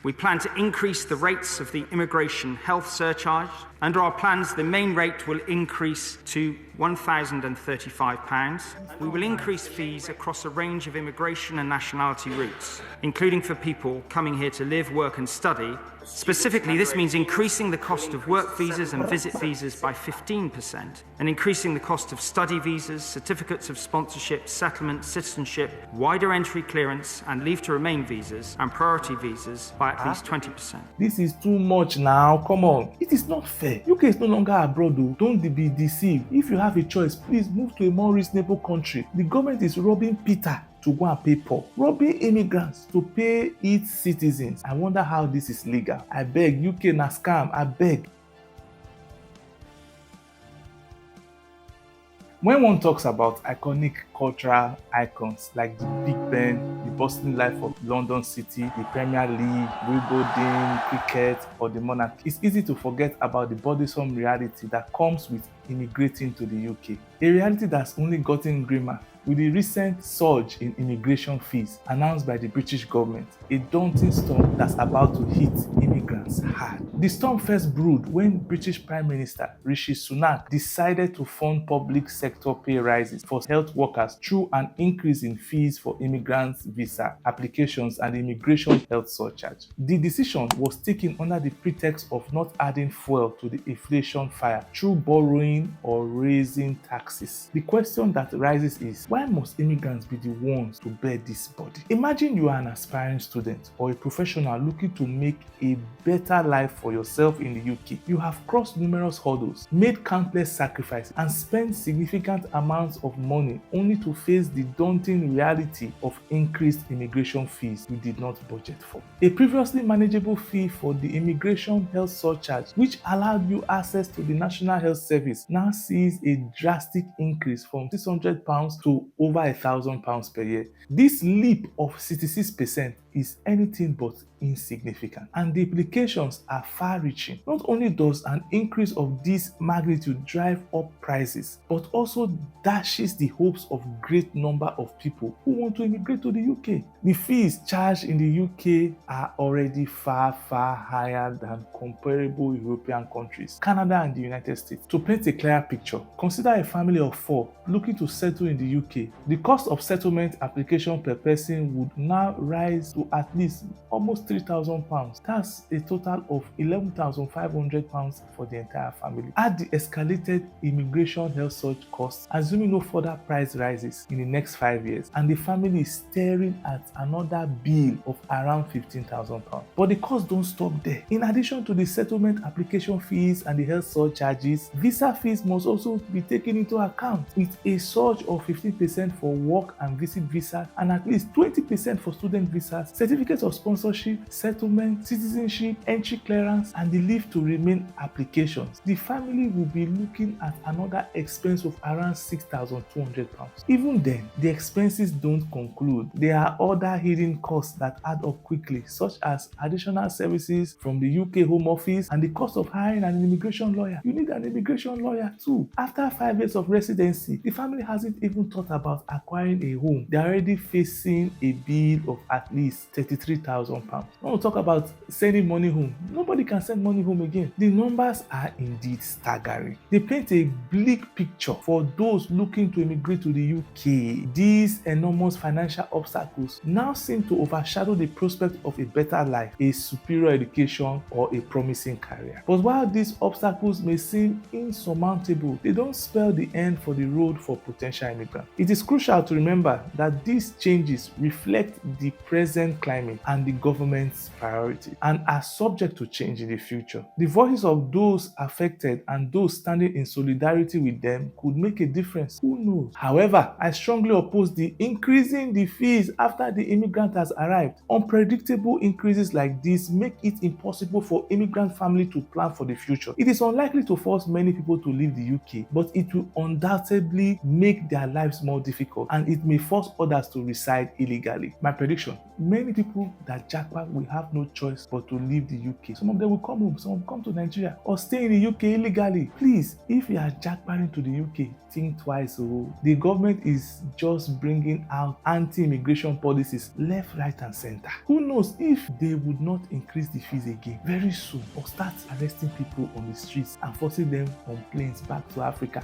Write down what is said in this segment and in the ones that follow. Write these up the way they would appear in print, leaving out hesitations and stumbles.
We plan to increase the rates of the immigration health surcharge. Under our plans, the main rate will increase to £1,035. We will increase fees across a range of immigration and nationality routes, including for people coming here to live, work and study. Specifically, this means increasing the cost of work visas and visit visas by 15% and increasing the cost of study visas, certificates of sponsorship, settlement, citizenship, wider entry clearance and leave to remain visas and priority visas by at least 20%. This is too much now. Come on. It is not fair. UK is no longer abroad though. Don't be deceived. If you have a choice, please move to a more reasonable country. The government is robbing Peter to go and pay Paul, robbing immigrants to pay its citizens. I wonder how this is legal. I beg, UK na scam, I beg. When one talks about iconic cultural icons like the Big Ben, the bustling life of London City, the Premier League, Wimbledon, cricket, or the monarchy, it's easy to forget about the burdensome reality that comes with immigrating to the UK. A reality that's only gotten grimmer with the recent surge in immigration fees announced by the British government, a daunting storm that's about to hit immigrants hard. The storm first brewed when British Prime Minister Rishi Sunak decided to fund public sector pay rises for health workers through an increase in fees for immigrants' visa applications and immigration health surcharge. The decision was taken under the pretext of not adding fuel to the inflation fire through borrowing or raising taxes. The question that rises is, why must immigrants be the ones to bear this burden? Imagine you are an aspiring student or a professional looking to make a better life for yourself in the UK. You have crossed numerous hurdles, made countless sacrifices, and spent significant amounts of money only to face the daunting reality of increased immigration fees you did not budget for. A previously manageable fee for the immigration health surcharge, which allowed you access to the National Health Service, now sees a drastic increase from £600 to over £1,000 per year. This leap of 66% is anything but insignificant, and the implications are far-reaching. Not only does an increase of this magnitude drive up prices, but also dashes the hopes of a great number of people who want to immigrate to the UK. The fees charged in the UK are already far higher than comparable European countries, Canada and the United States. To paint a clearer picture, consider a family of 4 looking to settle in the UK. The cost of settlement application per person would now rise to at least almost £3,000. That's a total of £11,500 for the entire family. Add the escalated immigration health surge costs, assuming no further price rises in the next 5 years, and the family is staring at another bill of around £15,000. But the costs don't stop there. In addition to the settlement application fees and the health surge charges, visa fees must also be taken into account, with a surge of 15% for work and visit visas and at least 20% for student visas, certificates of sponsorship, settlement, citizenship, entry clearance, and the leave to remain applications. The family will be looking at another expense of around £6,200. Even then, the expenses don't conclude. There are other hidden costs that add up quickly, such as additional services from the UK Home Office and the cost of hiring an immigration lawyer. You need an immigration lawyer too. After 5 years of residency, the family hasn't even thought about acquiring a home. They're already facing a bill of at least £33,000. When we talk about sending money home, nobody can send money home again. The numbers are indeed staggering. They paint a bleak picture for those looking to immigrate to the UK. These enormous financial obstacles now seem to overshadow the prospect of a better life, a superior education, or a promising career. But while these obstacles may seem insurmountable, they don't spell the end for the road for potential immigrants. It is crucial to remember that these changes reflect the present climate and the government's priority, and are subject to change in the future. The voices of those affected and those standing in solidarity with them could make a difference. Who knows? However, I strongly oppose the increasing the fees after the immigrant has arrived. Unpredictable increases like this make it impossible for immigrant families to plan for the future. It is unlikely to force many people to leave the UK, but it will undoubtedly make their lives more difficult, and it may force others to reside illegally. My prediction: many Many people that jackpot will have no choice but to leave the UK. Some of them will come home, some will come to Nigeria or stay in the UK illegally. Please, if you are jackpotting to the UK, think twice. Oh, the government is just bringing out anti-immigration policies left, right, and center. Who knows if they would not increase the fees again very soon or start arresting people on the streets and forcing them on planes back to Africa.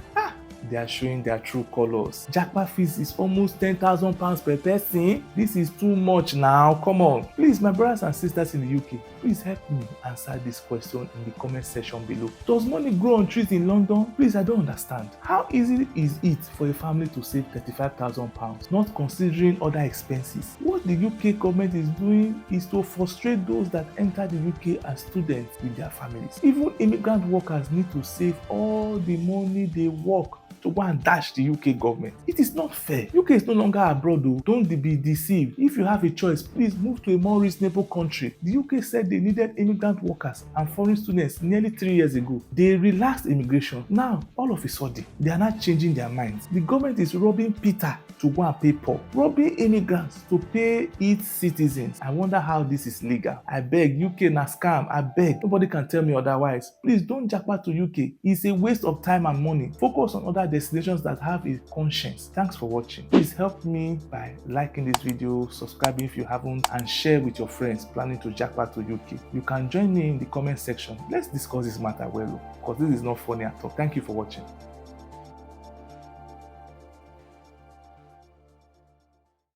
They are showing their true colors. Jackpot fees is almost £10,000 per person. This is too much now. Come on. Please, my brothers and sisters in the UK, please help me answer this question in the comment section below. Does money grow on trees in London? Please, I don't understand. How easy is it for a family to save £35,000, not considering other expenses? What the UK government is doing is to frustrate those that enter the UK as students with their families. Even immigrant workers need to save all the money they work to go and dash the UK government. It is not fair. UK is no longer abroad though. Don't be deceived. If you have a choice, please move to a more reasonable country. The UK said they needed immigrant workers and foreign students nearly 3 years ago. They relaxed immigration. Now, all of a sudden, they are not changing their minds. The government is robbing Peter to go and pay Paul, robbing immigrants to pay its citizens. I wonder how this is legal. I beg, UK na scam. I beg, nobody can tell me otherwise. Please don't jackpot to UK. It's a waste of time and money. Focus on other destinations that have a conscience. Thanks for watching. Please help me by liking this video, subscribing if you haven't, and share with your friends planning to jackpot to UK. You can join me in the comment section. Let's discuss this matter well, because this is not funny at all. Thank you for watching.